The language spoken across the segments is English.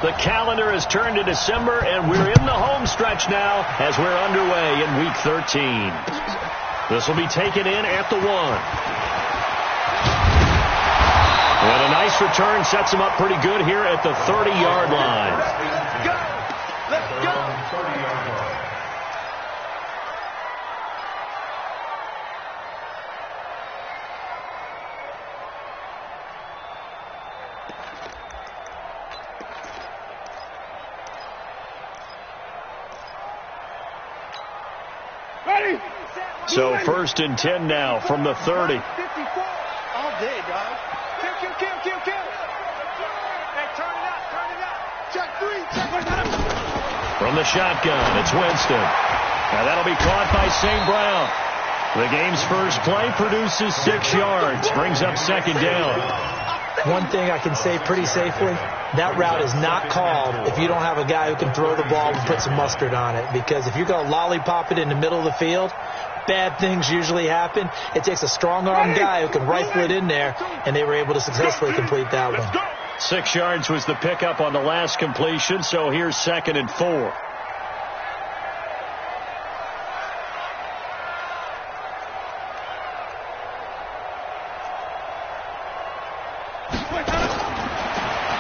The calendar has turned to December, and we're in the home stretch now as we're underway in Week 13. This will be taken in at the 1. And a nice return sets him up pretty good here at the 30-yard line. Let's go! Let's go! So 1st and 10 now from the 30. 54 all day, guys. Kill. Hey, turn it up. Check 3. From the shotgun, it's Winston. Now that'll be caught by St. Brown. The game's first play produces 6 yards, brings up 2nd down. One thing I can say pretty safely, that route is not called if you don't have a guy who can throw the ball and put some mustard on it. Because if you're going to lollipop it in the middle of the field, bad things usually happen. It takes a strong-arm guy who can rifle it in there, and they were able to successfully complete that one. 6 yards was the pickup on the last completion, so here's 2nd and 4.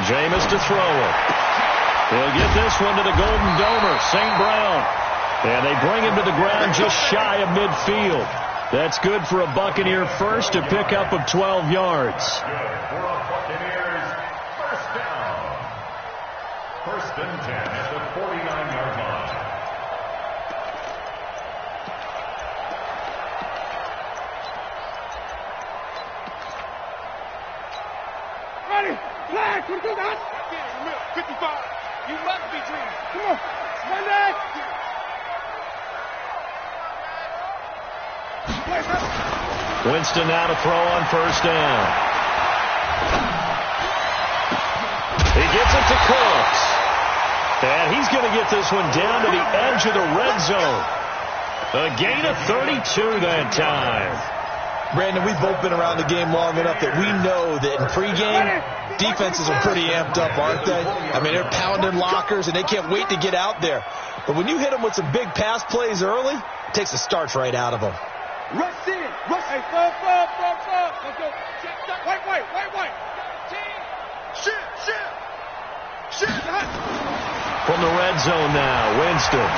Jameis to throw it. He'll get this one to the Golden Domer, St. Brown. And they bring him to the ground just shy of midfield. That's good for a Buccaneer first, a pickup of 12 yards. First down. 1st and 10 at the 49-yard line. Ready? Flag. What is that? 55. You must be dreaming. Come on. Monday. Winston now to throw on 1st down. He gets it to Cooks. And he's going to get this one down to the edge of the red zone. A gain of 32 that time. Brandon, we've both been around the game long enough that we know that in pregame, defenses are pretty amped up, aren't they? I mean, they're pounding lockers, and they can't wait to get out there. But when you hit them with some big pass plays early, it takes the starch right out of them. Rush in. Rush. Hey, fall. Let's go. Wait. Shit. From the red zone now, Winston.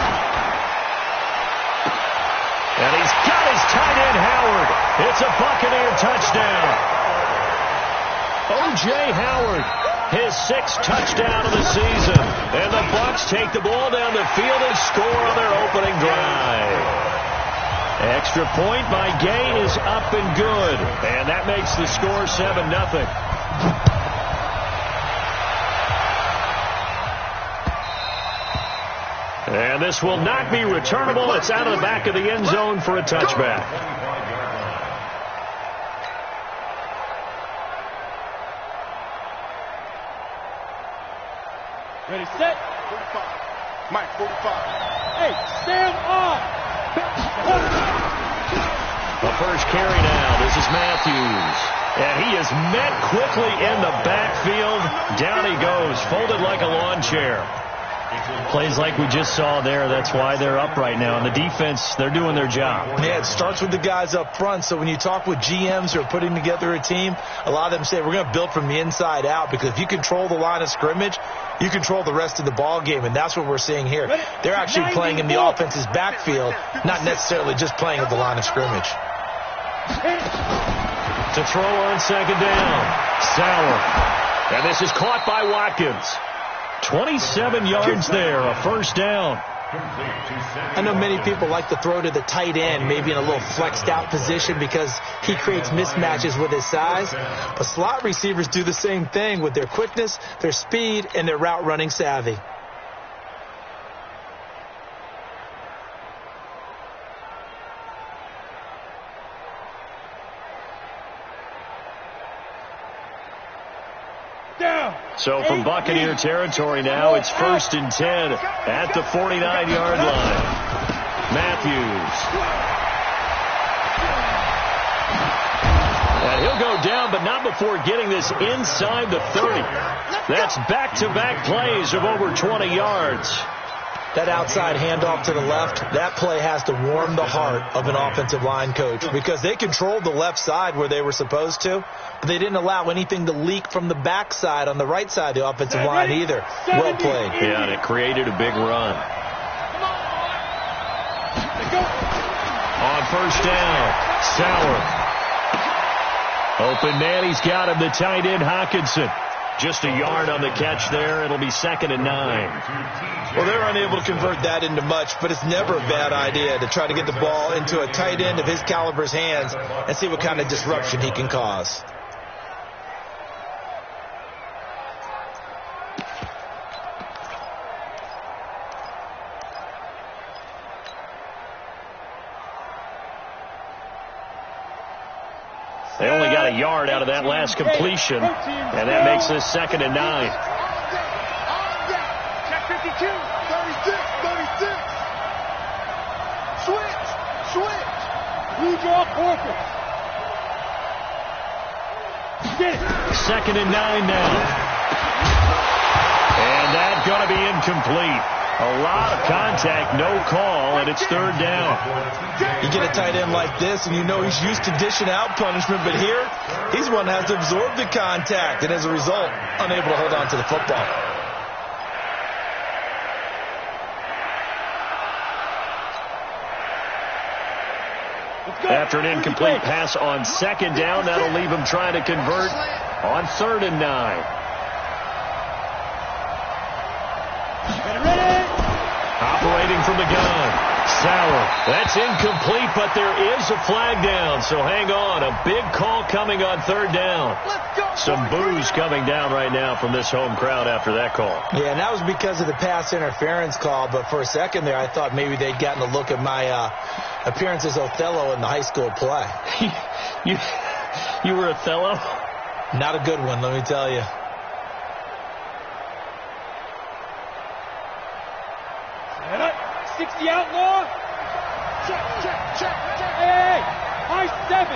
And he's got his tight end, Howard. It's a Buccaneer touchdown. O.J. Howard, his 6th touchdown of the season. And the Bucs take the ball down the field and score on their opening drive. Extra point by Gay is up and good. And that makes the score 7-0. And this will not be returnable. It's out of the back of the end zone for a touchback. Ready, set. 45. Mike, 45. Hey, stand up. The first carry now. This is Matthews. And he is met quickly in the backfield. Down he goes, folded like a lawn chair. Plays like we just saw there. That's why they're up right now. And the defense, they're doing their job. Yeah, it starts with the guys up front. So when you talk with GMs who are putting together a team, a lot of them say we're going to build from the inside out, because if you control the line of scrimmage, you control the rest of the ball game, and that's what we're seeing here. They're actually playing in the offense's backfield, not necessarily just playing at the line of scrimmage. To throw on 2nd down, Sauer. And this is caught by Watkins. 27 yards there, a 1st down. I know many people like to throw to the tight end, maybe in a little flexed out position because he creates mismatches with his size. But slot receivers do the same thing with their quickness, their speed, and their route running savvy. So from Buccaneer territory now, it's 1st and 10 at the 49-yard line. Matthews. And he'll He'll go down, but not before getting this inside the 30. That's back-to-back plays of over 20 yards. That outside handoff to the left, that play has to warm the heart of an offensive line coach because they controlled the left side where they were supposed to, but they didn't allow anything to leak from the backside on the right side of the offensive line either. Well played. Yeah, and it created a big run. On first down, Sauer. Open man, he's got him, the tight end, Hockenson. Just a yard on the catch there. It'll be 2nd and 9. Well, they're unable to convert that into much, but it's never a bad idea to try to get the ball into a tight end of his caliber's hands and see what kind of disruption he can cause. They only got a yard out of that last completion, and that makes this 2nd and 9. Check 52. 36. Switch. Blue draw corpus. Get it. 2nd and 9 now. And that's going to be incomplete. A lot of contact, no call, and it's 3rd down. You get a tight end like this, and you know he's used to dishing out punishment, but here, he's one that has to absorb the contact, and as a result, unable to hold on to the football. After an incomplete pass on 2nd down, that'll leave him trying to convert on 3rd and 9. Operating from the gun, Sauer. That's incomplete, but there is a flag down, so hang on. A big call coming on 3rd down. Some boos coming down right now from this home crowd after that call. Yeah, and that was because of the pass interference call, but for a second there, I thought maybe they'd gotten a look at my appearance as Othello in the high school play. You were Othello? Not a good one, let me tell you. Set up. 60 outlaw. Check. Hey. High 7.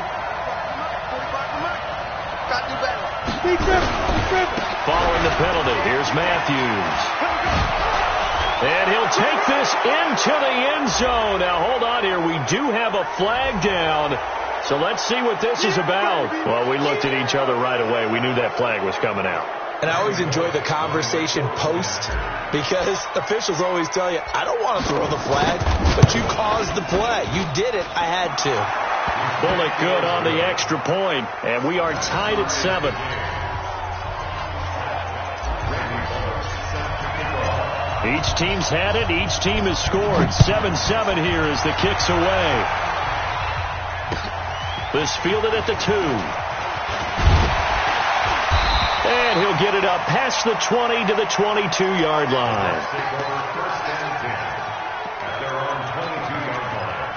Got to do better. Big grip. Following the penalty, here's Matthews. And he'll take this into the end zone. Now, hold on here. We do have a flag down. So let's see what this is about. Well, we looked at each other right away. We knew that flag was coming out. And I always enjoy the conversation post because officials always tell you, I don't want to throw the flag, but you caused the play. You did it. I had to. Bullock good on the extra point, and we are tied at 7. Each team's had it. Each team has scored. 7-7 here as the kick's away. This fielded at the 2. And he'll get it up past the 20 to the 22-yard line. First and 10 at their own 22-yard line.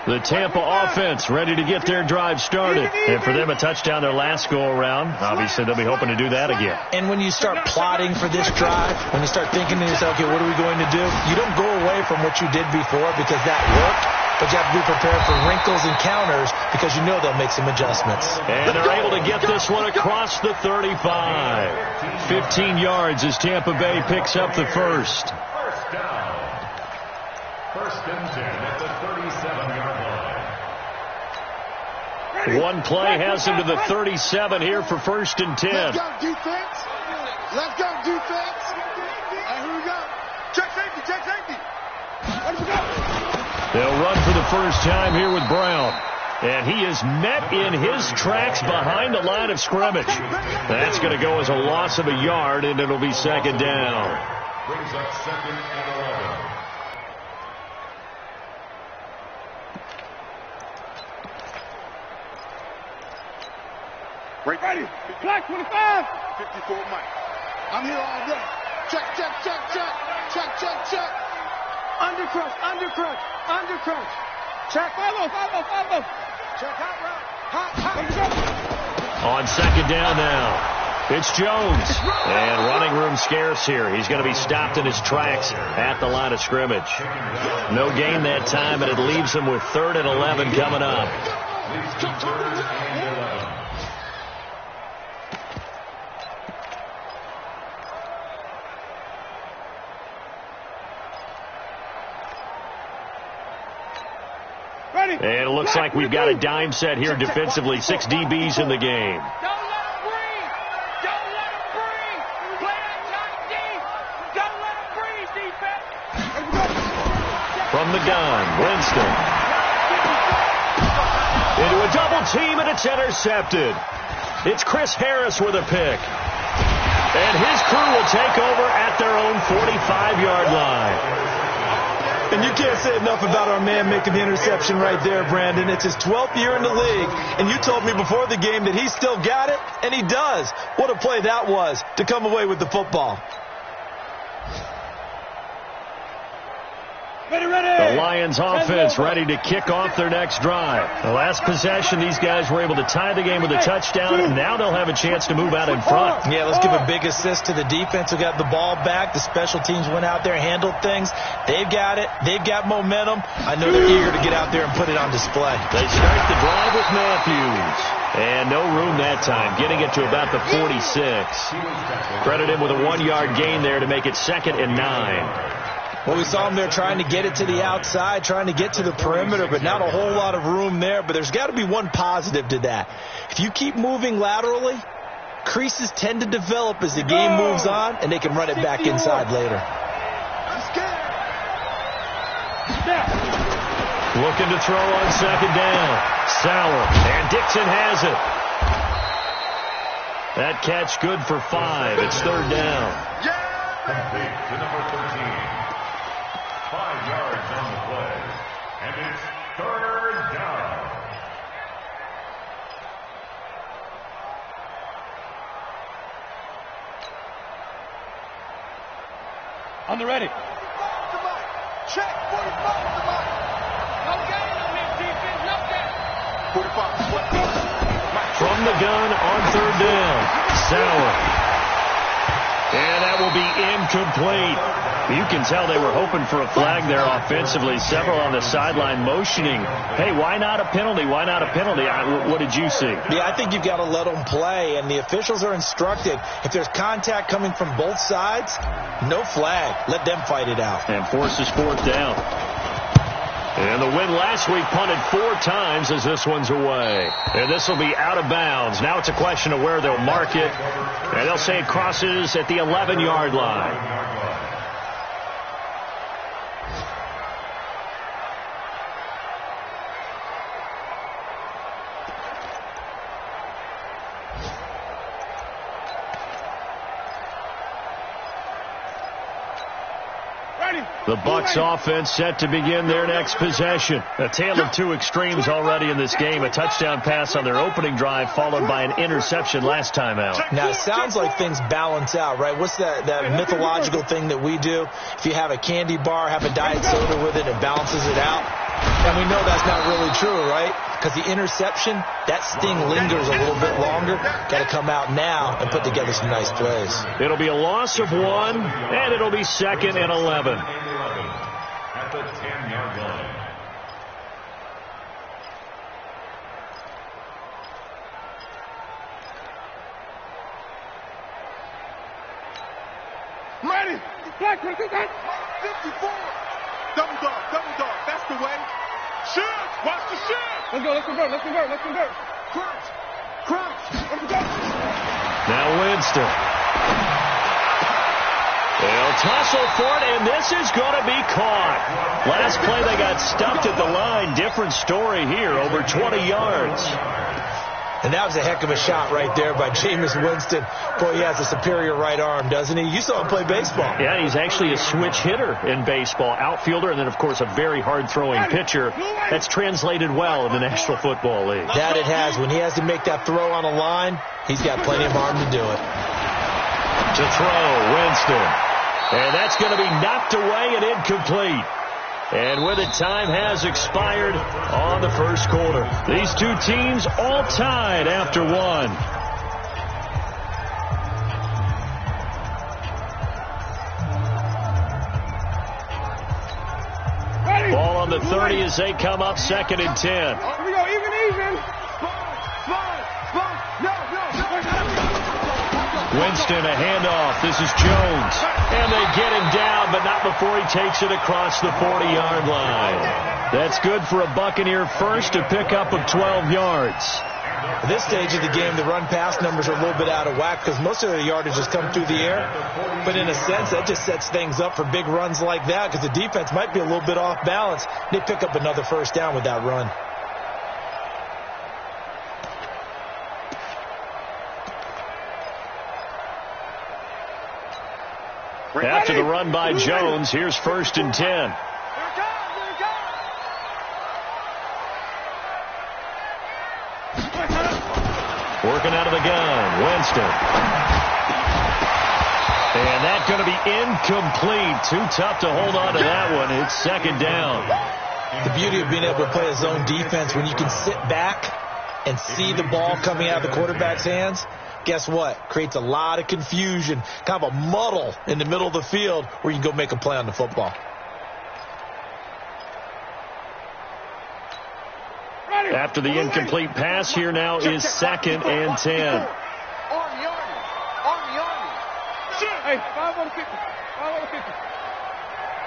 The Tampa offense ready to get their drive started. And for them, a touchdown their last go-around. Obviously, they'll be hoping to do that again. And when you start plotting for this drive, when you start thinking to yourself, okay, what are we going to do? You don't go away from what you did before because that worked. But you have to be prepared for wrinkles and counters because you know they'll make some adjustments. And they're able to get this one across the 35. 15 yards as Tampa Bay picks up the first. First down. First and 10 at the 37-yard line. One play has him to the 37 here for 1st and 10. Let's go, defense. And here we go. Check safety. Let's go. They'll run for the first time here with Brown. And he is met in his tracks behind the line of scrimmage. That's going to go as a loss of a yard, and it'll be 2nd down. Brings up 2nd and 11. Ready. Black 25. 54 Mike. I'm here all day. Check. Undercrunch. Check. Follow. Check hot route. Hot. On 2nd down now. It's Jones. And running room scarce here. He's going to be stopped in his tracks at the line of scrimmage. No gain that time, and it leaves him with 3rd and 11 coming up. And it looks like we've got a dime set here defensively. 6 DBs in the game. Don't let him breathe. Don't let him breathe. Play that tight D. Don't let him breathe, defense. From the gun, Winston. Into a double team, and it's intercepted. It's Chris Harris with a pick. And his crew will take over at their own 45-yard line. And you can't say enough about our man making the interception right there, Brandon. It's his 12th year in the league, and you told me before the game that he still got it, and he does. What a play that was to come away with the football. The Lions offense ready to kick off their next drive. The last possession, these guys were able to tie the game with a touchdown, and now they'll have a chance to move out in front. Yeah, let's give a big assist to the defense who got the ball back. The special teams went out there, handled things. They've got it. They've got momentum. I know they're eager to get out there and put it on display. They start the drive with Matthews. And no room that time, getting it to about the 46. Credit him with a 1-yard gain there to make it 2nd and 9. Well, we saw him there trying to get it to the outside, trying to get to the perimeter, but not a whole lot of room there. But there's got to be one positive to that. If you keep moving laterally, creases tend to develop as the game moves on, and they can run it back inside later. Looking to throw on 2nd down. Sauer, and Dixon has it. That catch good for 5. It's 3rd down. Complete to number 13. 5 yards on the play. And it's 3rd down. On the ready. Check. 45 to Mike. No gain on this defense. No gain. 45. From the gun on 3rd down. Sauer. And that will be incomplete. You can tell they were hoping for a flag there offensively. Several on the sideline motioning, hey, why not a penalty? Why not a penalty? What did you see? Yeah, I think you've got to let them play, and the officials are instructed. If there's contact coming from both sides, no flag. Let them fight it out. And forces 4th down. And the win last week punted 4 times as this one's away. And this will be out of bounds. Now it's a question of where they'll mark it. And they'll say it crosses at the 11-yard line. The Bucs offense set to begin their next possession. A tale of 2 extremes already in this game. A touchdown pass on their opening drive followed by an interception last time out. Now, it sounds like things balance out, right? What's that mythological thing that we do? If you have a candy bar, have a diet soda with it, it balances it out. And we know that's not really true, right? Because the interception, that sting lingers a little bit longer. Got to come out now and put together some nice plays. It'll be a loss of 1, and it'll be 2nd and 11. At the 10-yard line. Ready. Black, 54. Double dog. That's the way. Shoot. Watch the shoot. Let's convert. Crouch. Let's go. Now Winston. They'll tussle for it, and this is going to be caught. Last play they got stuffed at the line. Different story here, over 20 yards. And that was a heck of a shot right there by Jameis Winston. Boy, he has a superior right arm, doesn't he? You saw him play baseball. Yeah, he's actually a switch hitter in baseball. Outfielder, and then, of course, a very hard-throwing pitcher. That's translated well in the National Football League. That it has. When he has to make that throw on a line, he's got plenty of arm to do it. To throw, Winston. And that's going to be knocked away and incomplete. And with it, time has expired on the first quarter. These two teams all tied after 1. the 30 as they come up 2nd and 10. Here we go, even. Winston, a handoff. This is Jones. And they get him down, but not before he takes it across the 40-yard line. That's good for a Buccaneer first to pick up of 12 yards. At this stage of the game, the run-pass numbers are a little bit out of whack because most of the yardage has come through the air. But in a sense, that just sets things up for big runs like that because the defense might be a little bit off balance. They pick up another first down with that run. After the run by Jones, here's 1st and 10. Working out of the gun, Winston. And that's going to be incomplete. Too tough to hold on to that one. It's 2nd down. The beauty of being able to play a zone defense when you can sit back and see the ball coming out of the quarterback's hands, guess what? Creates a lot of confusion, kind of a muddle in the middle of the field where you can go make a play on the football. After the incomplete pass, here now is 2nd and 10. Army. Hey, 5 on the 50. 5 on the 50.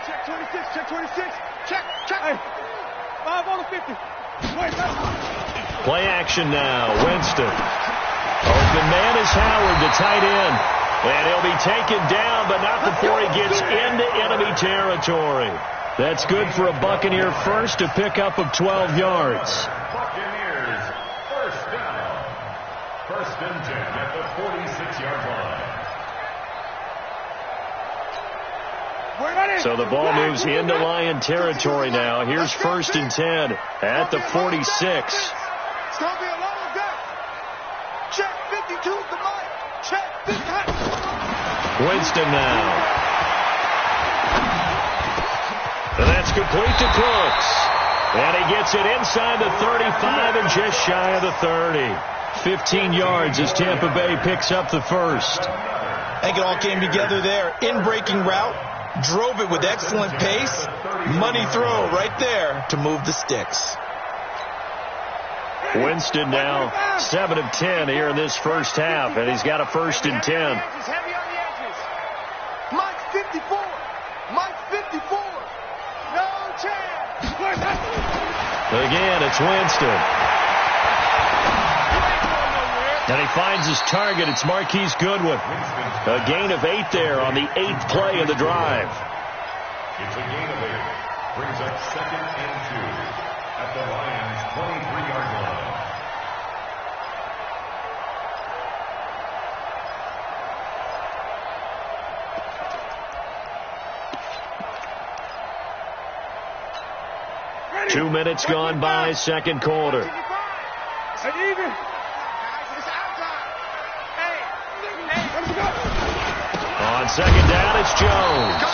Check 26. Check. Hey, 5 on the 50. Play action now. Winston. Open man is Howard, the tight end. And he'll be taken down, but not before he gets into enemy territory. That's good for a Buccaneer first to pick up of 12 yards. Buccaneers, first down. 1st and 10 at the 46-yard line. So the ball moves into Lion territory now. Here's 1st and 10 at the 46. It's going to be a long day. Check 52 the mic. Check 50. Winston now. And that's complete to Crooks. And he gets it inside the 35 and just shy of the 30. 15 yards as Tampa Bay picks up the first. I think it all came together there. In-breaking route, drove it with excellent pace. Money throw right there to move the sticks. Winston now 7 of 10 here in this first half, and he's got a 1st and 10. Heavy on the edges. Mike's 54. Mike's 54. No chance. Again, it's Winston. And he finds his target. It's Marquise Goodwin. A gain of 8 there on the 8th play of the drive. It's a gain of 8. Brings up 2nd and 2 at the Lions' 23-yard line. Ready. 2 minutes gone by, 2nd quarter. It's even. It's outside. Hey, let's go. On 2nd down, it's Jones.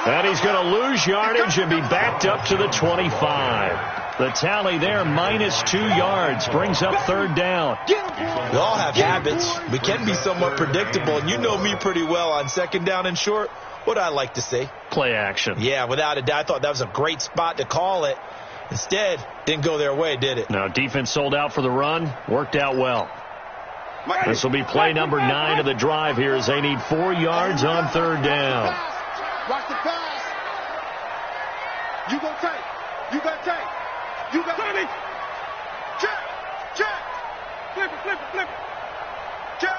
And he's going to lose yardage and be backed up to the 25. The tally there, -2 yards, brings up 3rd down. We all have habits. We can be somewhat predictable, and you know me pretty well on 2nd down and short. What I like to say? Play action. Yeah, without a doubt. I thought that was a great spot to call it. Instead, didn't go their way, did it? Now, defense sold out for the run. Worked out well. This will be play number 9 of the drive here as they need 4 yards on 3rd down. Watch the pass. You go tight. You got tight. You got tight. Check. Flip it. Check.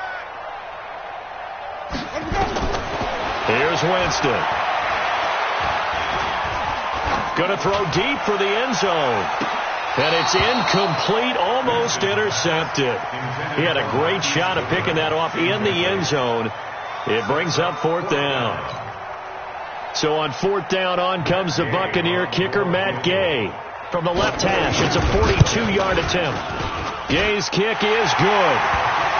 Let's go. Here's Winston. Going to throw deep for the end zone. And it's incomplete, almost intercepted. He had a great shot at picking that off in the end zone. It brings up 4th down. So on 4th down, on comes the Buccaneer kicker, Matt Gay. From the left hash, it's a 42-yard attempt. Gay's kick is good.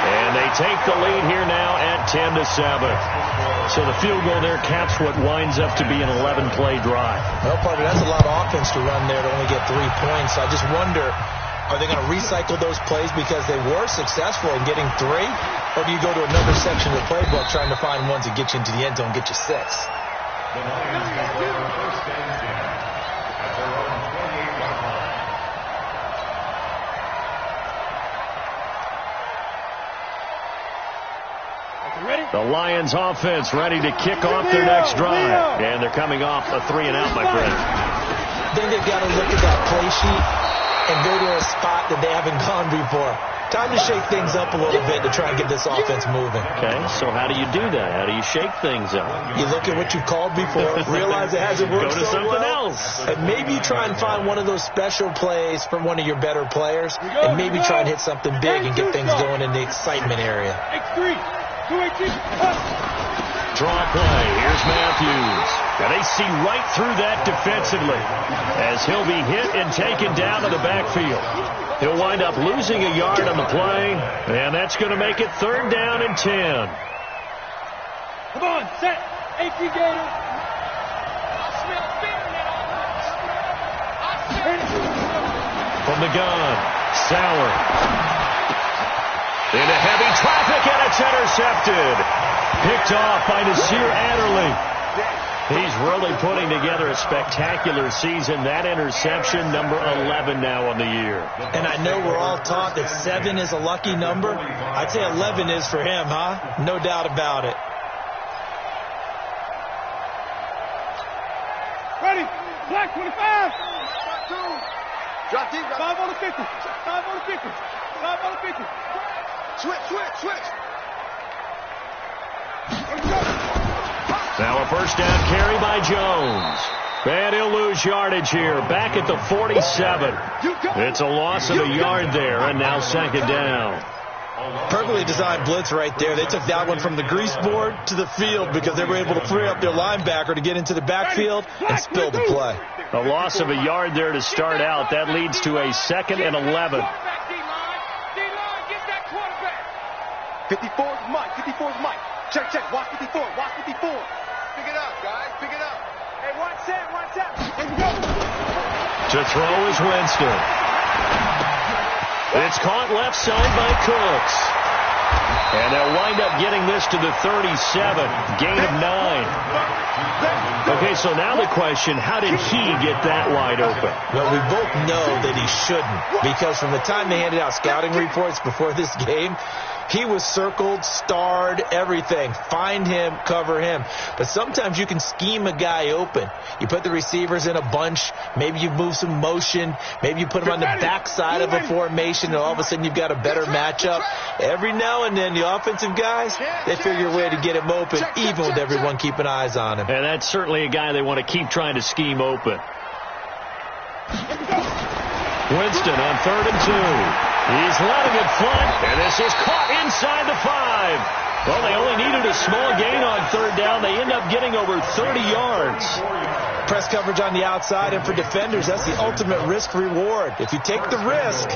And they take the lead here now at 10-7. So the field goal there caps what winds up to be an 11-play drive. Well, partner, that's a lot of offense to run there to only get 3 points. I just wonder, are they going to recycle those plays because they were successful in getting 3? Or do you go to another section of the playbook trying to find ones that get you into the end zone and get you 6? The Lions get their 1st and 10 at their own The Lions offense ready to kick off their next drive. And they're coming off a 3-and-out, my friend. I think they've got to look at that play sheet and go to a spot that they haven't gone before. Time to shake things up a little bit to try and get this offense moving. Okay, so how do you do that? How do you shake things up? You look at what you've called before, realize it hasn't worked Go to so something well, else. and maybe you try and find one of those special plays from one of your better players, and maybe try and hit something big and get things going in the excitement area. Draw play. Here's Matthews. And they see right through that defensively as he'll be hit and taken down to the backfield. He'll wind up losing a yard on the play, and that's going to make it 3rd down and 10. Come on, set. AP Gator. From the gun, Sauer. Into heavy traffic, and it's intercepted. Picked off by Nasir Adderley. He's really putting together a spectacular season. That interception, number 11 now on the year. And I know we're all taught that 7 is a lucky number. I'd say 11 is for him, huh? No doubt about it. Ready. Black 25. Drop deep. 5 on the 50. 5 on the 50. 5 on the 50. Switch. Now a first down carry by Jones. And he'll lose yardage here. Back at the 47. It's a loss of a yard there, and now 2nd down. Perfectly designed blitz right there. They took that one from the grease board to the field because they were able to free up their linebacker to get into the backfield and spill the play. A loss of a yard there to start out. That leads to a 2nd and 11. 54's Mike. 54's Mike. Check. Watch 54. Watch 54. Pick it up, guys. Pick it up. Hey, watch that. Here we go. To throw is Winston. It's caught left side by Cooks. And they'll wind up getting this to the 37. Gain of 9. Okay, so now the question, how did he get that wide open? Well, we both know that he shouldn't, because from the time they handed out scouting reports before this game, he was circled, starred, everything. Find him, cover him. But sometimes you can scheme a guy open. You put the receivers in a bunch. Maybe you move some motion. Maybe you put them on the backside of a formation, and all of a sudden you've got a better matchup. Every now and then, the offensive guys, they figure a way to get him open, even with everyone keeping eyes on him. And that's certainly a guy they want to keep trying to scheme open. Winston on 3rd and 2. He's letting it fly, and this is caught inside the 5. Well, they only needed a small gain on 3rd down. They end up getting over 30 yards. Press coverage on the outside, and for defenders, that's the ultimate risk-reward. If you take the risk,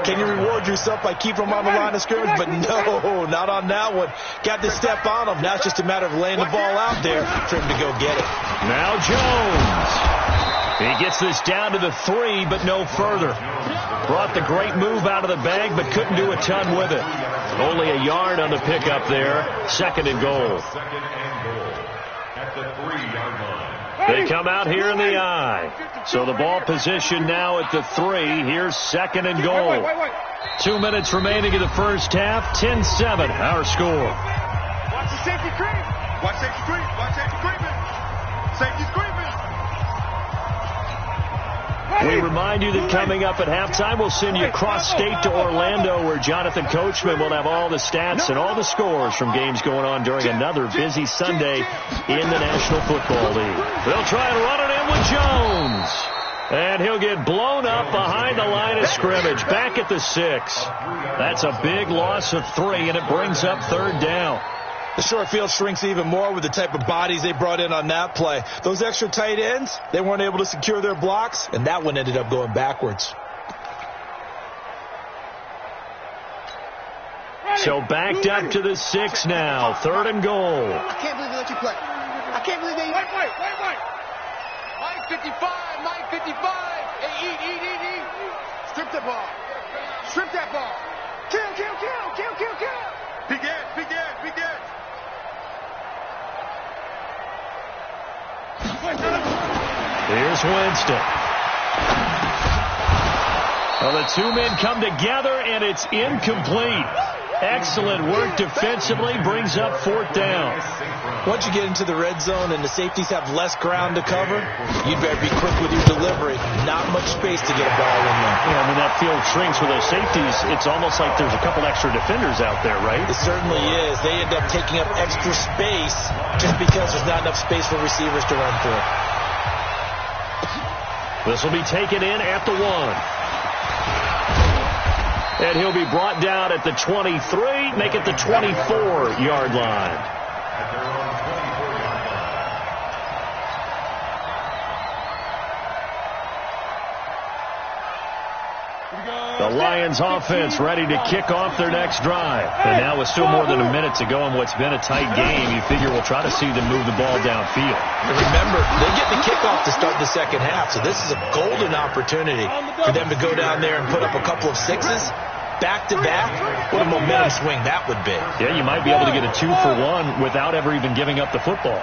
can you reward yourself by keeping them on the line of scrimmage? But no, not on that one. Got to step on them. Now it's just a matter of laying the ball out there for him to go get it. Now Jones. He gets this down to the 3, but no further. Brought the great move out of the bag, but couldn't do a ton with it. Only a yard on the pickup there. 2nd and goal. At the 3-yard line. They come out here in the I. So the ball position now at the 3. Here's 2nd and goal. 2 minutes remaining in the first half. 10-7, our score. Watch the safety creep. Watch safety creep. Watch safety creeping. Safety's creeping. We remind you that coming up at halftime, we'll send you across state to Orlando, where Jonathan Coachman will have all the stats and all the scores from games going on during another busy Sunday in the National Football League. They'll try and run it in with Jones. And he'll get blown up behind the line of scrimmage, back at the 6. That's a big loss of 3, and it brings up 3rd down. The short field shrinks even more with the type of bodies they brought in on that play. Those extra tight ends, they weren't able to secure their blocks, and that one ended up going backwards. So backed up to the 6 now. 3rd and goal. I can't believe they let you play. I can't believe they... Wait. Mike 55, Mike 55. Hey, eat. Strip that ball. Kill. Begin. Here's Winston. Well, the 2 men come together, and it's incomplete. Excellent work defensively, brings up 4th down. Once you get into the red zone and the safeties have less ground to cover, you'd better be quick with your delivery. Not much space to get a ball in there. Yeah, when that field shrinks with those safeties, it's almost like there's a couple extra defenders out there, right? It certainly is. They end up taking up extra space just because there's not enough space for receivers to run through. This will be taken in at the 1. And he'll be brought down at the 23, make it the 24-yard line. The Lions offense ready to kick off their next drive. And now with still more than a minute to go in what's been a tight game, you figure we'll try to see them move the ball downfield. And remember, they get the kickoff to start the second half, so this is a golden opportunity for them to go down there and put up a couple of sixes. Back-to-back, what a momentum swing that would be. Yeah, you might be able to get a 2-for-1 without ever even giving up the football.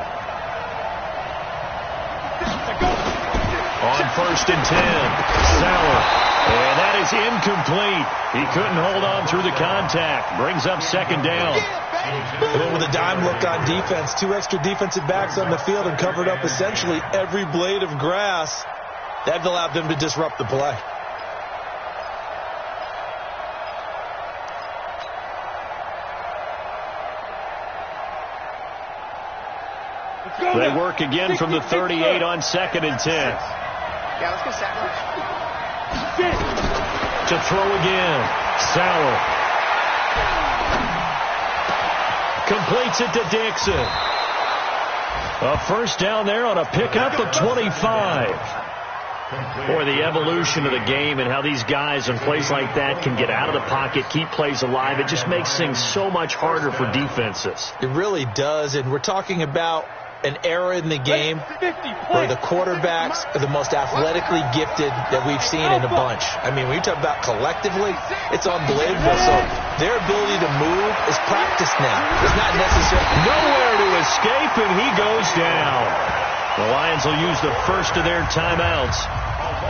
On 1st and 10, Sauer. And that is incomplete. He couldn't hold on through the contact. Brings up 2nd down. And then with a dime look on defense, 2 extra defensive backs on the field and covered up essentially every blade of grass. That allowed them to disrupt the play. They work again from the 38 on 2nd and 10. Yeah, let's go Sauer. To throw again. Sauer. Completes it to Dixon. A 1st down there on a pickup of 25. Boy, the evolution of the game and how these guys in plays like that can get out of the pocket, keep plays alive, it just makes things so much harder for defenses. It really does, and we're talking about an era in the game where the quarterbacks are the most athletically gifted that we've seen in a bunch. I mean, when you talk about collectively, it's unbelievable. So their ability to move is practiced now. It's not necessary. Nowhere to escape, and he goes down. The Lions will use the first of their timeouts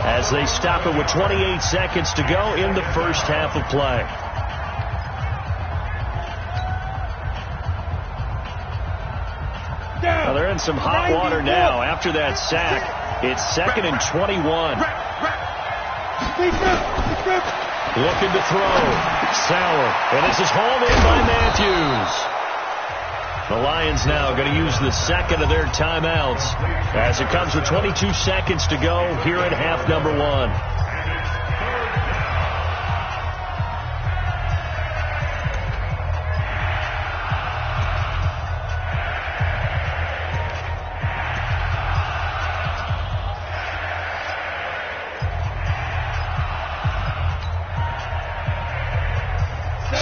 as they stop it with 28 seconds to go in the first half of play. Well, they're in some hot water now. After that sack, it's 2nd and 21. Looking to throw. Sauer. And this is hauled in by Matthews. The Lions now going to use the second of their timeouts as it comes with 22 seconds to go here at half number 1.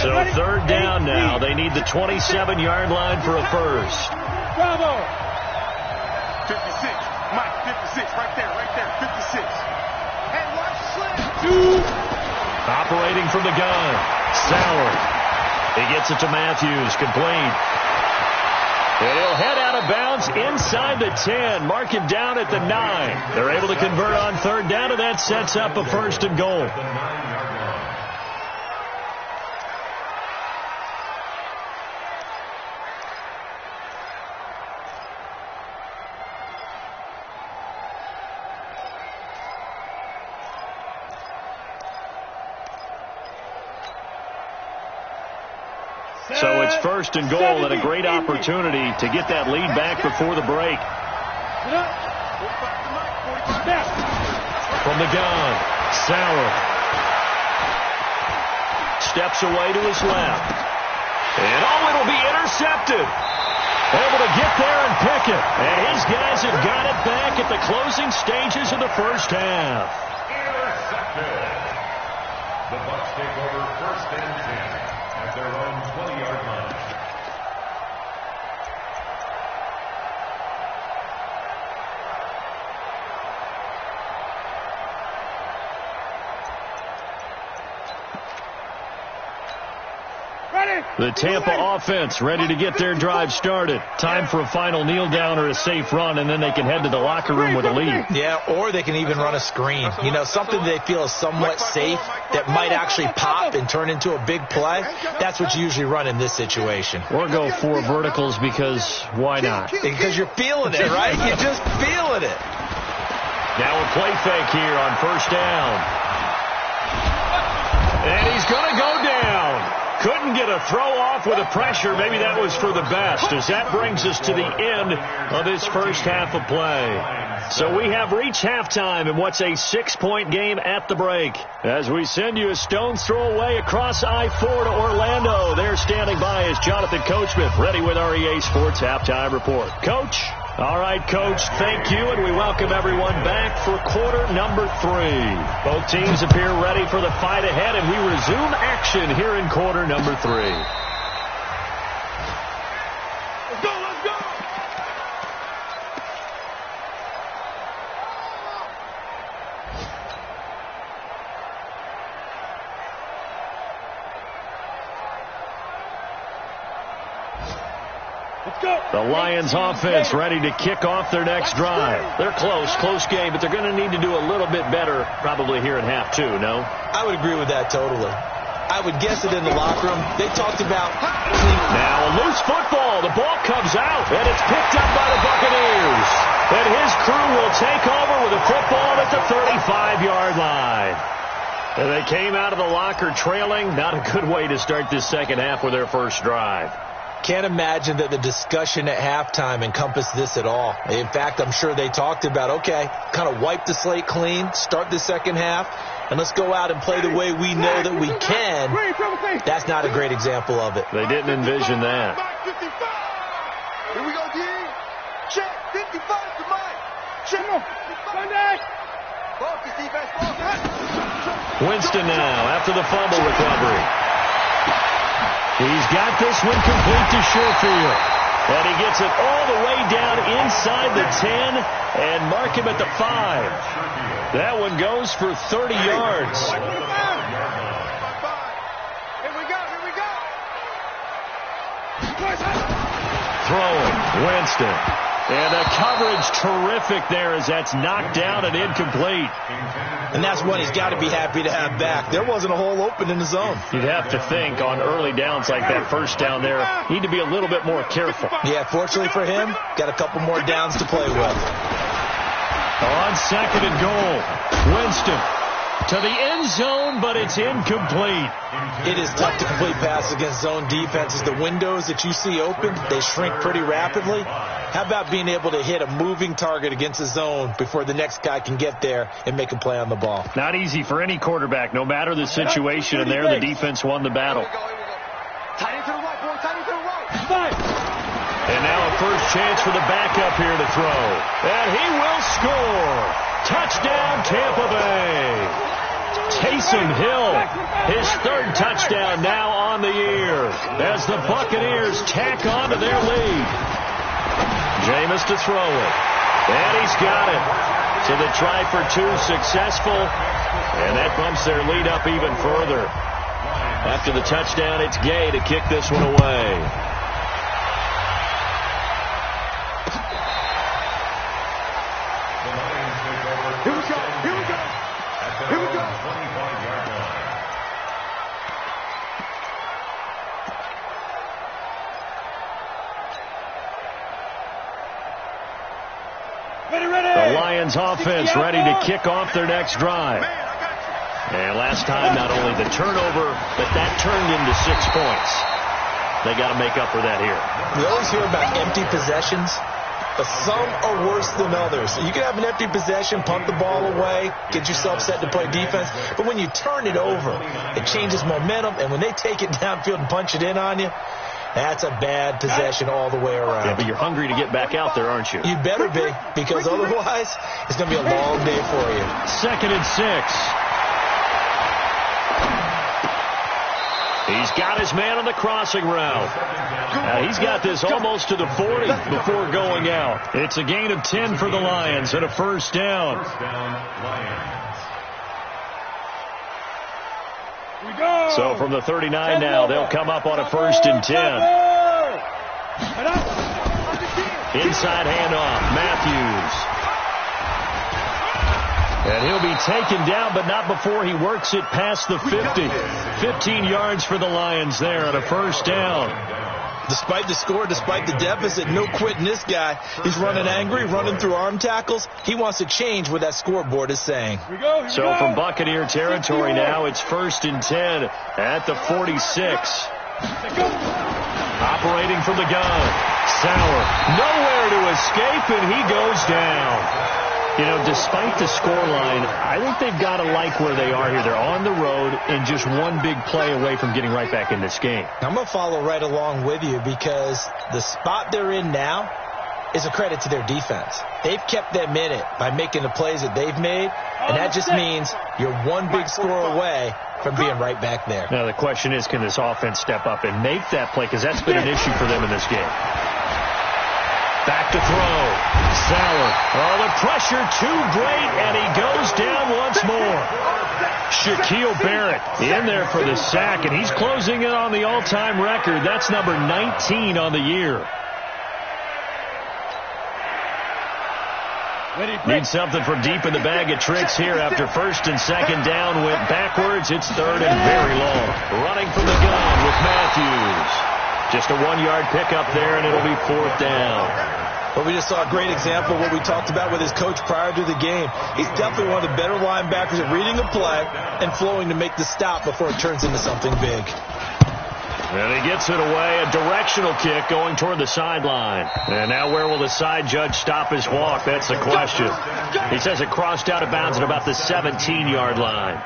So 3rd down now. They need the 27-yard line for a first. Bravo. 56. Mike, 56. Right there. 56. Hey, watch slip. 2. Operating from the gun. Sauer. He gets it to Matthews. Complete. And he'll head out of bounds inside the 10. Mark him down at the 9. They're able to convert on 3rd down, and that sets up a 1st and goal. So it's 1st and goal and a great opportunity to get that lead back before the break. From the gun, Sauer. Steps away to his left. And it'll be intercepted. Able to get there and pick it. And his guys have got it back at the closing stages of the first half. Intercepted. The Bucs take over 1st and 10. At their own 20-yard line. The Tampa offense ready to get their drive started. Time for a final kneel down or a safe run, and then they can head to the locker room with a lead. Yeah, or they can even run a screen. You know, something they feel is somewhat safe that might actually pop and turn into a big play. That's what you usually run in this situation. Or go 4 verticals because why not? Because you're feeling it, right? You're just feeling it. Now a play fake here on first down. And he's going to go down. Couldn't get a throw off with the pressure. Maybe that was for the best, as that brings us to the end of this first half of play. So we have reached halftime in what's a 6-point game at the break. As we send you a stone's throw away across I-4 to Orlando. There standing by is Jonathan Coachman, ready with our EA Sports Halftime Report. Coach? All right, Coach, thank you, and we welcome everyone back for quarter number 3. Both teams appear ready for the fight ahead, and we resume action here in quarter number 3. Let's go, let's go! The Lions offense ready to kick off their next drive. They're close game, but they're going to need to do a little bit better probably here in half 2, no? I would agree with that totally. I would guess it in the locker room. They talked about... Now a loose football. The ball comes out, and it's picked up by the Buccaneers. And his crew will take over with a football at the 35-yard line. And they came out of the locker trailing. Not a good way to start this second half with their first drive. Can't imagine that the discussion at halftime encompassed this at all. In fact, I'm sure they talked about, okay, kind of wipe the slate clean, start the second half, and let's go out and play the way we know that we can. That's not a great example of it. They didn't envision that. Here we go, D. Check. 55 to Mike. Check. Sunday. Focus, defense. Winston now after the fumble recovery. He's got this one complete to Sherfield. And he gets it all the way down inside the 10 and mark him at the 5. That one goes for 30 yards. Here we go. Throwing, Winston. And the coverage terrific there as that's knocked down and incomplete. And that's one he's got to be happy to have back. There wasn't a hole open in the zone. You'd have to think on early downs like that first down there, need to be a little bit more careful. Yeah, fortunately for him, got a couple more downs to play with. On second and goal, Winston to the end zone, but it's incomplete. It is tough to complete passes against zone defenses. The windows that you see open, they shrink pretty rapidly. How about being able to hit a moving target against the zone before the next guy can get there and make a play on the ball? Not easy for any quarterback, no matter the situation, and there the defense won the battle. Tight into the right, boy. Tight into the right. And now a first chance for the backup here to throw. And he will score. Touchdown, Tampa Bay. Taysom Hill, his 3rd touchdown now on the year as the Buccaneers tack on to their lead. Jameis to throw it. And he's got it. So the try for 2 successful. And that bumps their lead up even further. After the touchdown, it's Gay to kick this one away. Here we go. The Lions offense ready to kick off their next drive. And last time, not only the turnover, but that turned into 6 points. They got to make up for that here. We always hear about empty possessions, but some are worse than others. You can have an empty possession, punt the ball away, get yourself set to play defense, but when you turn it over, it changes momentum, and when they take it downfield and punch it in on you, that's a bad possession all the way around. Yeah, but you're hungry to get back out there, aren't you? You better be, because otherwise, it's going to be a long day for you. 2nd and 6. He's got his man on the crossing route. Now he's got this almost to the 40 before going out. It's a gain of 10 for the Lions and a first down. We So from the 39 now, they'll come up on a 1st and 10. Inside handoff, Matthews. And he'll be taken down, but not before he works it past the 50. 15 yards for the Lions there on a 1st down. Despite the score, despite the deficit, no quitting this guy. He's running angry, running through arm tackles. He wants to change what that scoreboard is saying. So from Buccaneer territory now, it's 1st and 10 at the 46. Operating from the gun. Sauer, nowhere to escape, and he goes down. You know, despite the scoreline, I think they've got to like where they are here. They're on the road and just one big play away from getting right back in this game. I'm going to follow right along with you because the spot they're in now is a credit to their defense. They've kept them in it by making the plays that they've made, and that just means you're one big score away from being right back there. Now, the question is, can this offense step up and make that play? Because that's been an issue for them in this game. Back to throw. Sauer. Oh, the pressure too great, and he goes down once more. Shaquille Barrett in there for the sack, and he's closing in on the all-time record. That's number 19 on the year. Need something from deep in the bag of tricks here after 1st and 2nd down went backwards. It's 3rd and very long. Running from the gun with Matthews. Just a 1-yard pickup there, and it'll be 4th down. But we just saw a great example of what we talked about with his coach prior to the game. He's definitely one of the better linebackers at reading a play and flowing to make the stop before it turns into something big. And he gets it away, a directional kick going toward the sideline. And now where will the side judge stop his walk? That's the question. He says it crossed out of bounds at about the 17-yard line.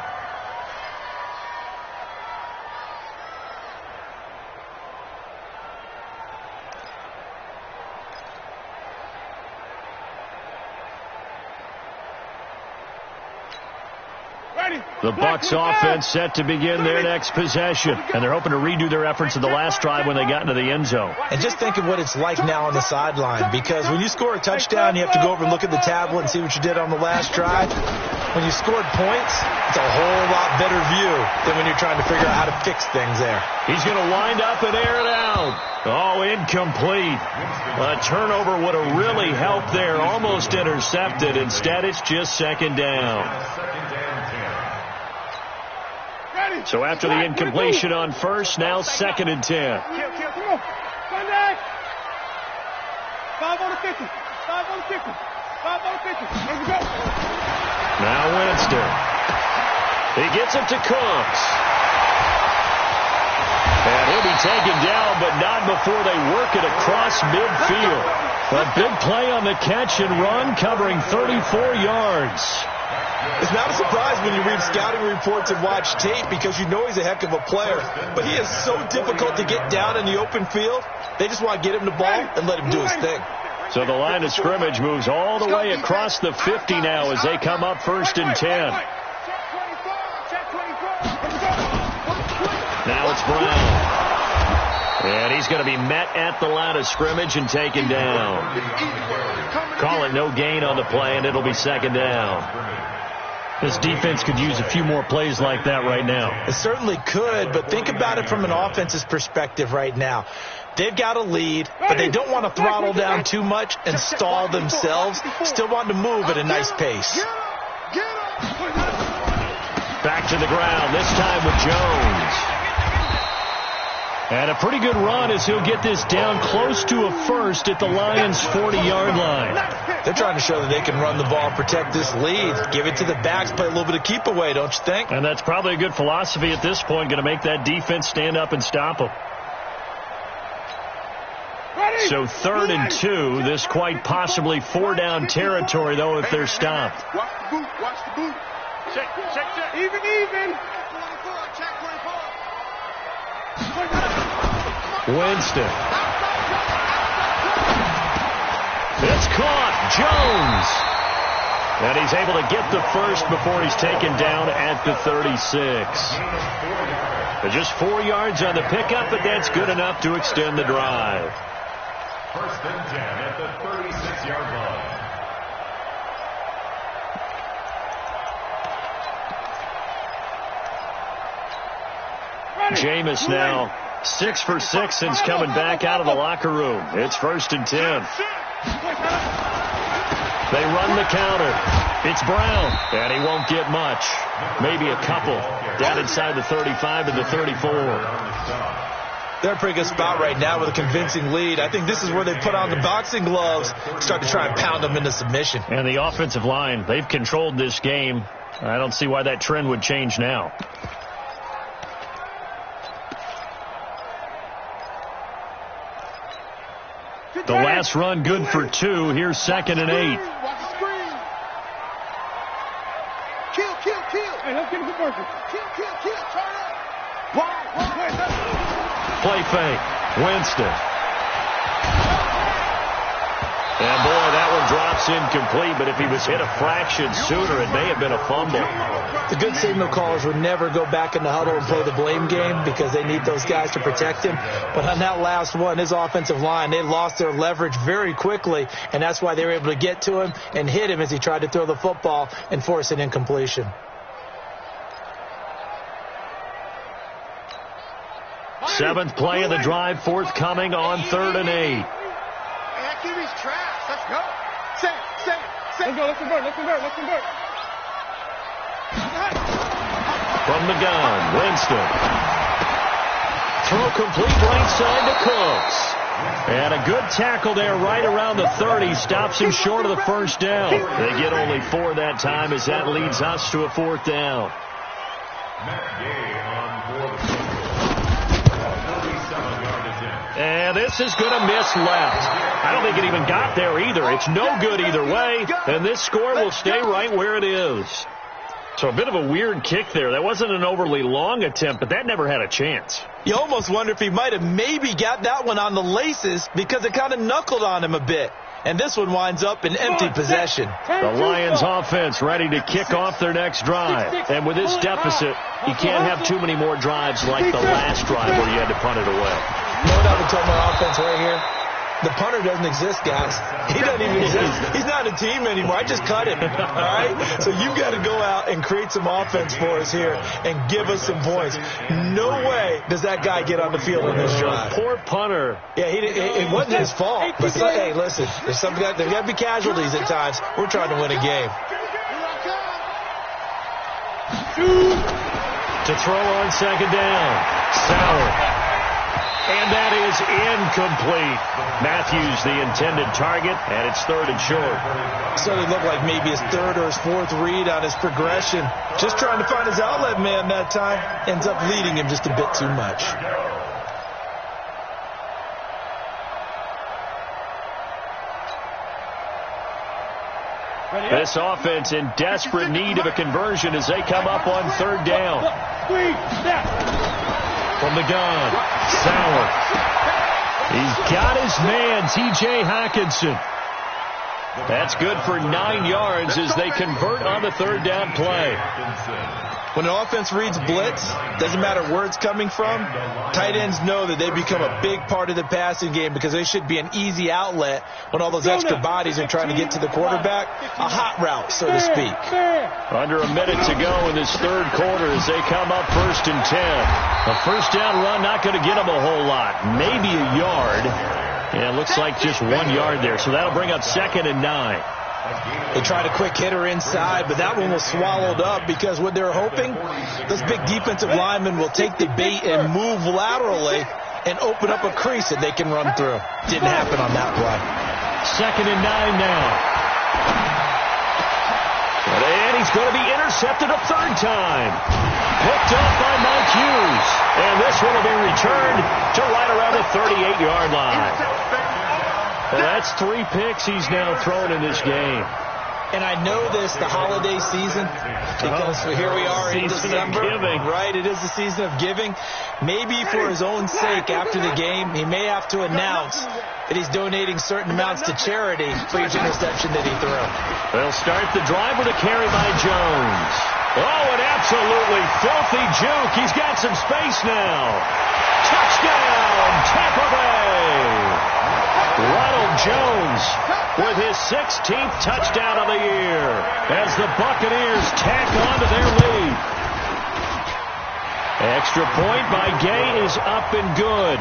The Bucs offense set to begin their next possession. And they're hoping to redo their efforts in the last drive when they got into the end zone. And just think of what it's like now on the sideline. Because when you score a touchdown, you have to go over and look at the tablet and see what you did on the last drive. When you scored points, it's a whole lot better view than when you're trying to figure out how to fix things there. He's going to wind up and air it out. Oh, incomplete. A turnover would have really helped there. Almost intercepted. Instead, it's just 2nd down. So after the incompletion on 1st, now 2nd and 10. Come on. Sunday. 5 on the 50. 5 on the 50. 5 on the 50. Let's go. Now Winston. He gets it to Cooks. And he'll be taken down, but not before they work it across midfield. A big play on the catch and run, covering 34 yards. It's not a surprise when you read scouting reports and watch tape because you know he's a heck of a player. But he is so difficult to get down in the open field. They just want to get him the ball and let him do his thing. So the line of scrimmage moves all the way across the 50 now as they come up 1st and 10. Now it's Brown. And he's going to be met at the line of scrimmage and taken down. Call it no gain on the play, and it'll be 2nd down. This defense could use a few more plays like that right now. It certainly could, but think about it from an offense's perspective right now. They've got a lead, but they don't want to throttle down too much and stall themselves. Still want to move at a nice pace. Back to the ground, this time with Jones. And a pretty good run as he'll get this down close to a 1st at the Lions' 40-yard line. They're trying to show that they can run the ball and protect this lead. Give it to the backs, play a little bit of keep away, don't you think? And that's probably a good philosophy at this point, going to make that defense stand up and stop them. So 3rd and 2, this quite possibly 4-down territory, though, if they're stopped. Watch the boot. Watch the boot. Check. Even. Winston. It's caught. Jones. And he's able to get the 1st before he's taken down at the 36. Just 4 yards on the pickup, but that's good enough to extend the drive. 1st and 10 at the 36-yard line. Jameis now 6 for 6 since coming back out of the locker room. It's 1st and 10. They run the counter. It's Brown, and he won't get much. Maybe a couple down inside the 35 to the 34. They're in a pretty good spot right now with a convincing lead. I think this is where they put on the boxing gloves, start to try and pound them into submission. And the offensive line, they've controlled this game. I don't see why that trend would change now. The last run good for 2. Here's 2nd and 8. Kill. Hey, let's get a good person. Kill. Turn up. Play fake. Winston. And boy, that one drops incomplete, but if he was hit a fraction sooner, it may have been a fumble. The good signal callers would never go back in the huddle and play the blame game because they need those guys to protect him. But on that last one, his offensive line, they lost their leverage very quickly, and that's why they were able to get to him and hit him as he tried to throw the football and force an incompletion. Seventh play of the drive forthcoming on 3rd and 8. That QB's trash. Let's go. Set. Let's convert. From the gun, Winston. Throw complete right side to Cooks. And a good tackle there right around the 30. Stops him short of the first down. They get only 4 that time as that leads us to a 4th down. And this is going to miss left. I don't think it even got there either. It's no good either way. And this score will stay right where it is. So a bit of a weird kick there. That wasn't an overly long attempt, but that never had a chance. You almost wonder if he might have maybe got that one on the laces because it kind of knuckled on him a bit. And this one winds up in empty possession. The Lions offense ready to kick off their next drive. And with this deficit, you can't have too many more drives like the last drive where you had to punt it away. You know what I would tell my offense right here? The punter doesn't exist, guys. He doesn't even exist. He's not a team anymore. I just cut him. All right? So you've got to go out and create some offense for us here and give us some points. No way does that guy get on the field in this drive. Poor punter. Yeah, it wasn't his fault. But hey, listen, there's got to be casualties at times. We're trying to win a game. To throw on 2nd down. Sauer. And that is incomplete. Matthews, the intended target, and it's 3rd and short. So it looked like maybe his 3rd or his 4th read on his progression. Just trying to find his outlet man that time. Ends up leading him just a bit too much. This offense in desperate need of a conversion as they come up on 3rd down. From the gun, Sauer. He's got his man, T.J. Hockenson. That's good for 9 yards as they convert on the 3rd down play. When an offense reads blitz, doesn't matter where it's coming from, tight ends know that they become a big part of the passing game because they should be an easy outlet when all those extra bodies are trying to get to the quarterback. A hot route, so to speak. Under a minute to go in this 3rd quarter as they come up 1st and 10. A 1st down run not going to get them a whole lot. Maybe a yard. Yeah, it looks like just 1 yard there. So that'll bring up 2nd and 9. They tried a quick hitter inside, but that one was swallowed up because what they're hoping, those big defensive linemen will take the bait and move laterally and open up a crease that they can run through. Didn't happen on that play. 2nd and 9 now. And he's going to be intercepted a 3rd time. Picked up by Mike Hughes. And this one will be returned to right around the 38-yard line. Well, that's 3 picks he's now thrown in this game. And I know this, the holiday season, because here we are in December. Right, it is the season of giving. Maybe for his own sake after the game, he may have to announce that he's donating certain amounts to charity for each interception that he threw. They'll start the drive with a carry by Jones. Oh, an absolutely filthy juke. He's got some space now. Touchdown, Tampa Bay. Ronald Jones with his 16th touchdown of the year as the Buccaneers tack on to their lead. Extra point by Gay is up and good.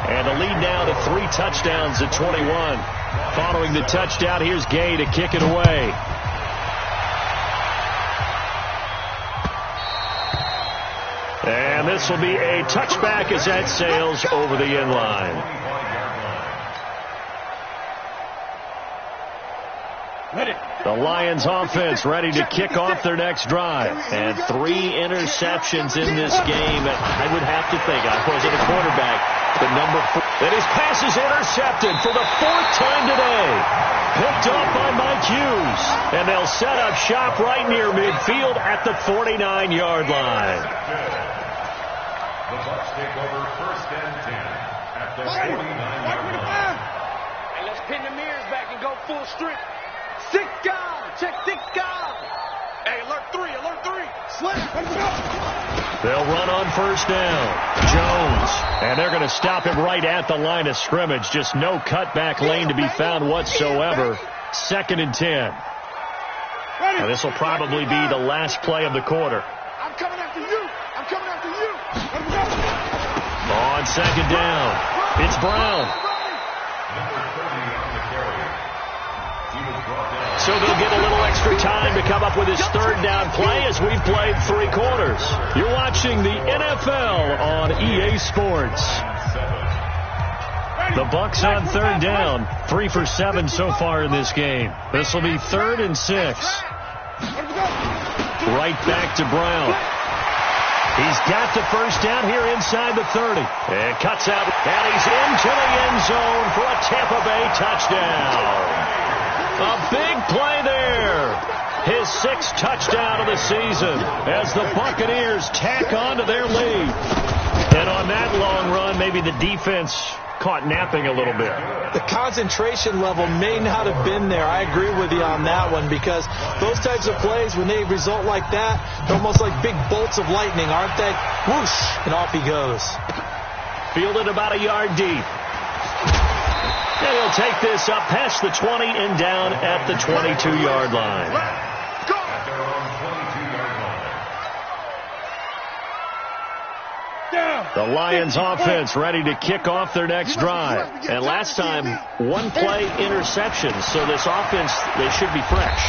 And the lead now to 3 touchdowns at 21. Following the touchdown, here's Gay to kick it away. And this will be a touchback as that sails over the end line. The Lions offense ready to kick off their next drive. And 3 interceptions in this game. I would have to think, I wasn't a quarterback, but number 4. And his pass is intercepted for the 4th time today. Picked off by Mike Hughes. And they'll set up shop right near midfield at the 49-yard line. The Bucs take over 1st and 10 at the 49-yard line. And let's pin the mirrors back and go full strength. Sick guy. Check sick guy. Hey, alert 3, alert 3. Slip. Let's go. They'll run on 1st down. Jones. And they're going to stop him right at the line of scrimmage. Just no cutback lane to be found whatsoever. 2nd and 10. Now, this will probably be the last play of the quarter. I'm coming after you. I'm coming after you. Let's go. On 2nd down, it's Brown. Number 30 on the carry. He was brought down. So they'll get a little extra time to come up with his 3rd down play as we've played 3 quarters. You're watching the NFL on EA Sports. The Bucs on 3rd down, 3 for 7 so far in this game. This will be 3rd and 6. Right back to Brown. He's got the 1st down here inside the 30. And cuts out, and he's into the end zone for a Tampa Bay touchdown. A big play there. His 6th touchdown of the season as the Buccaneers tack on to their lead. And on that long run, maybe the defense caught napping a little bit. The concentration level may not have been there. I agree with you on that one, because those types of plays, when they result like that, they're almost like big bolts of lightning, aren't they? Whoosh, and off he goes. Fielded about a yard deep. And he'll take this up past the 20 and down at the 22-yard line. At their own 22-yard line. The Lions offense ready to kick off their next drive. And last time, 1-play interception. So this offense, they should be fresh.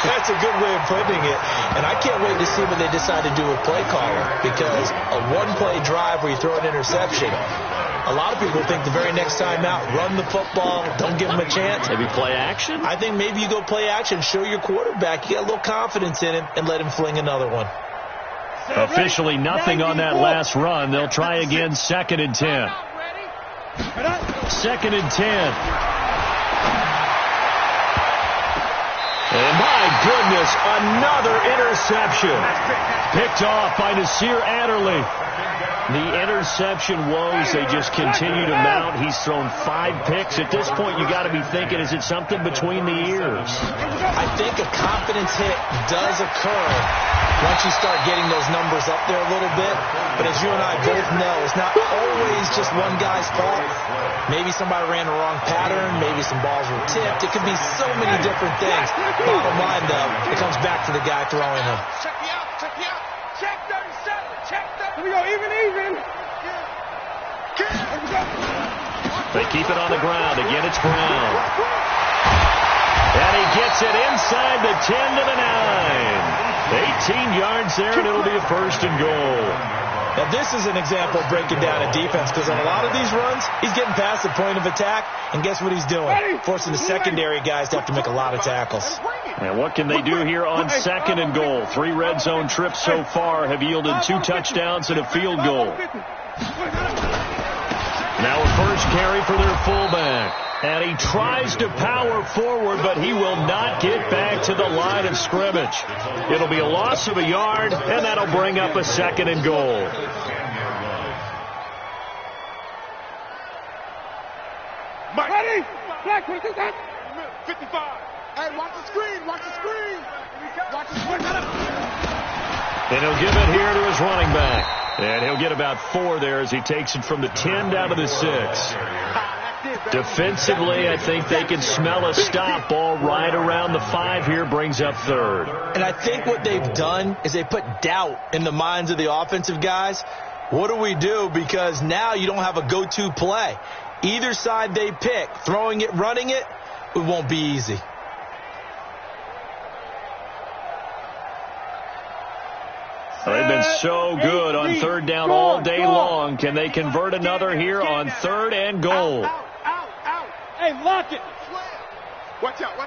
That's a good way of putting it. And I can't wait to see what they decide to do with play caller, because a 1-play drive where you throw an interception, a lot of people think the very next time out, run the football, don't give him a chance. Maybe play action? I think maybe you go play action, show your quarterback you got a little confidence in him, and let him fling another one. Officially nothing on that last run. They'll try again, 2nd and 10. 2nd and 10. And my goodness, another interception. Picked off by Nasir Adderley. The interception woes, they just continue to mount. He's thrown 5 picks. At this point, you got to be thinking, is it something between the ears? I think a confidence hit does occur once you start getting those numbers up there a little bit. But as you and I both know, it's not always just one guy's fault. Maybe somebody ran the wrong pattern. Maybe some balls were tipped. It could be so many different things. Bottom line, though, it comes back to the guy throwing them. Check me out. Check me out. Check 37. Check 37. Here we go. Even. They keep it on the ground. Again, it's Brown. And he gets it inside the 10 to the 9. 18 yards there, and it'll be a 1st and goal. Now, this is an example of breaking down a defense, because on a lot of these runs, he's getting past the point of attack, and guess what he's doing? Forcing the secondary guys to have to make a lot of tackles. And what can they do here on 2nd and goal? 3 red zone trips so far have yielded 2 touchdowns and a field goal. Now a first carry for their fullback. And he tries to power forward, but he will not get back to the line of scrimmage. It'll be a loss of a yard, and that'll bring up a 2nd and goal. Ready? Black, 55. Hey, watch the screen. Watch the screen. Watch the screen. And he'll give it here to his running back. And he'll get about 4 there as he takes it from the 10 down to the 6. Defensively, I think they can smell a stop. Ball right around the 5 here, brings up third. And I think what they've done is they put doubt in the minds of the offensive guys. What do we do? Because now you don't have a go-to play. Either side they pick, throwing it, running it, it won't be easy. They've been so good on third down all day long. Can they convert another here on third and goal? Out. Hey, lock it. Watch out.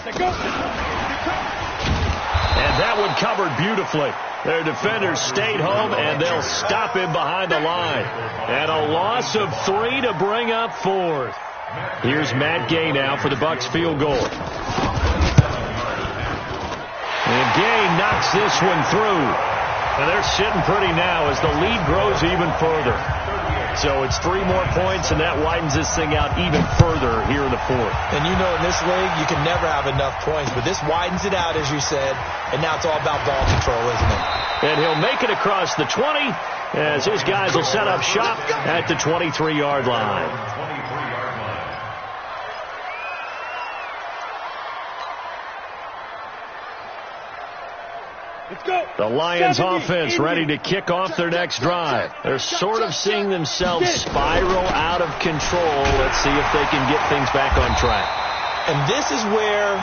They go. And that one covered beautifully. Their defenders stayed home, and they'll stop him behind the line. And a loss of 3 to bring up fourth. Here's Matt Gay now for the Bucs field goal. And Gay knocks this one through. And they're sitting pretty now as the lead grows even further. So it's 3 more points, and that widens this thing out even further here in the fourth. And you know in this league, you can never have enough points. But this widens it out, as you said, and now it's all about ball control, isn't it? And he'll make it across the 20 as his guys will set up shop at the 23-yard line. The Lions offense ready to kick off their next drive. They're sort of seeing themselves spiral out of control. Let's see if they can get things back on track. And this is where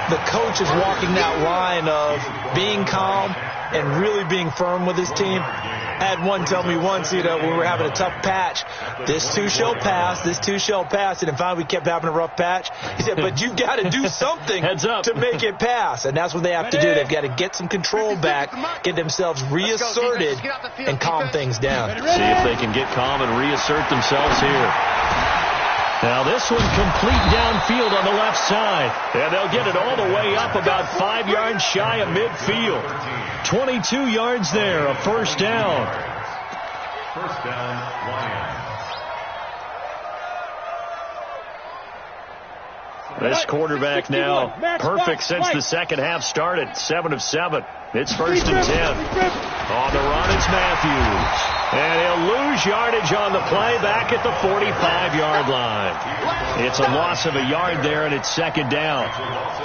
the coach is walking that line of being calm and really being firm with his team. I had one tell me once, when we were having a tough patch, this too shall pass, and then finally we kept having a rough patch. He said, but you've got to do something to make it pass, and that's what they have to do. They've got to get some control back, get themselves reasserted, and calm things down. See if they can get calm and reassert themselves here. Now this one complete downfield on the left side. And they'll get it all the way up about 5 yards shy of midfield. 22 yards there, a first down. First down, Lions. This quarterback now perfect since the second half started. 7 of 7. It's first and 10. On the run is Matthews. And he'll lose yardage on the play back at the 45-yard line. It's a loss of a yard there, and it's second down.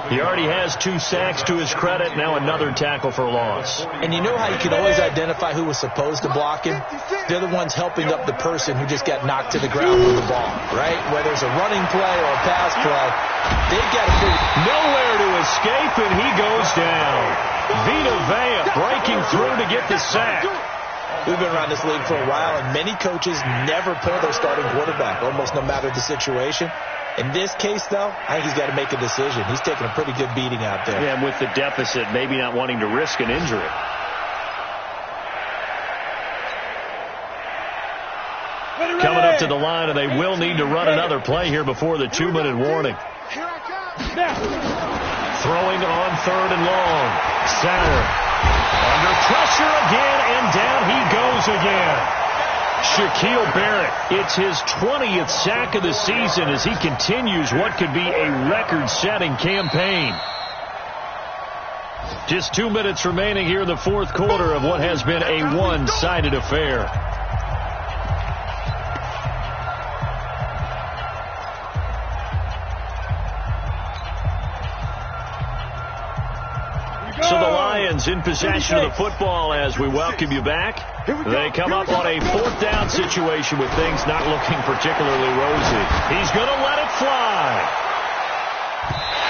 He already has 2 sacks to his credit. Now another tackle for loss. And you know how you can always identify who was supposed to block him? They're the ones helping up the person who just got knocked to the ground with the ball, right? Whether it's a running play or a pass play, they've got to figure. Nowhere to escape, and he goes down. Vita Vea breaking through to get the sack. We've been around this league for a while, and many coaches never pull their starting quarterback, almost no matter the situation. In this case, though, I think he's got to make a decision. He's taking a pretty good beating out there. Yeah, and with the deficit, maybe not wanting to risk an injury. Coming up to the line, and they will need to run another play here before the 2-minute warning. Throwing on third and long. Center. Under pressure again, and down he goes again. Shaquille Barrett, it's his 20th sack of the season as he continues what could be a record-setting campaign. Just 2 minutes remaining here in the fourth quarter of what has been a one-sided affair. So the Lions in possession of the football as we welcome you back. They come up on a 4th down situation with things not looking particularly rosy. He's going to let it fly.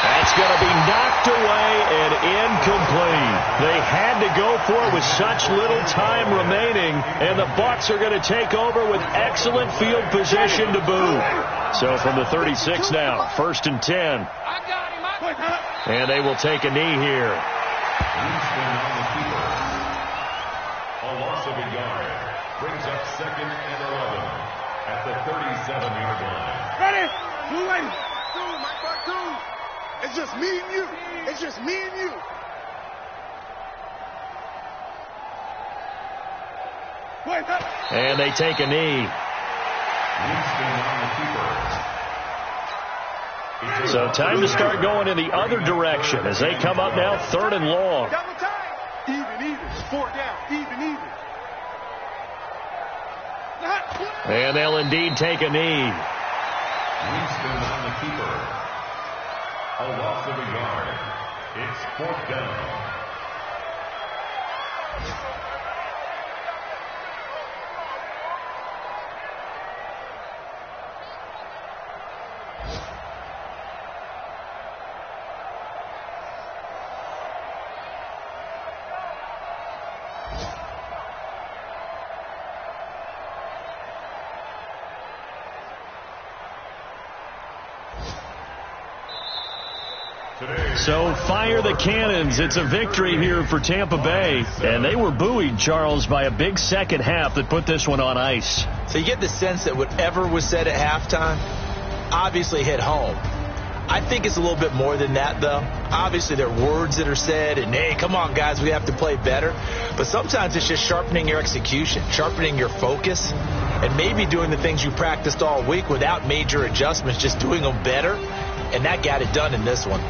That's going to be knocked away and incomplete. They had to go for it with such little time remaining, and the Bucs are going to take over with excellent field position to boot. So from the 36 now, 1st and 10. And they will take a knee here. A loss of a yard brings up 2nd and 11 at the 37-yard line. Ready? Blue lady. It's just me and you. It's just me and you. And they take a knee. So time to start going in the other direction as they come up now 3rd and long. Double time. Even. 4 down. Even. And they'll indeed take a knee. Winston on the keeper. A loss of a yard. It's 4th down. So fire the cannons. It's a victory here for Tampa Bay. And they were buoyed, Charles, by a big second half that put this one on ice. So you get the sense that whatever was said at halftime obviously hit home. I think it's a little bit more than that, though. Obviously, there are words that are said, and, hey, come on, guys, we have to play better. But sometimes it's just sharpening your execution, sharpening your focus, and maybe doing the things you practiced all week without major adjustments, just doing them better. And that got it done in this one.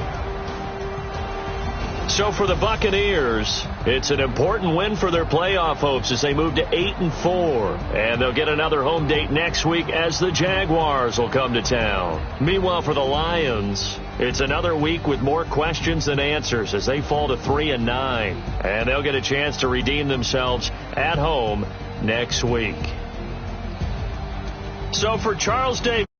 So for the Buccaneers, it's an important win for their playoff hopes as they move to 8-4. And they'll get another home date next week as the Jaguars will come to town. Meanwhile, for the Lions, it's another week with more questions than answers as they fall to 3-9. And they'll get a chance to redeem themselves at home next week. So for Charles Davis.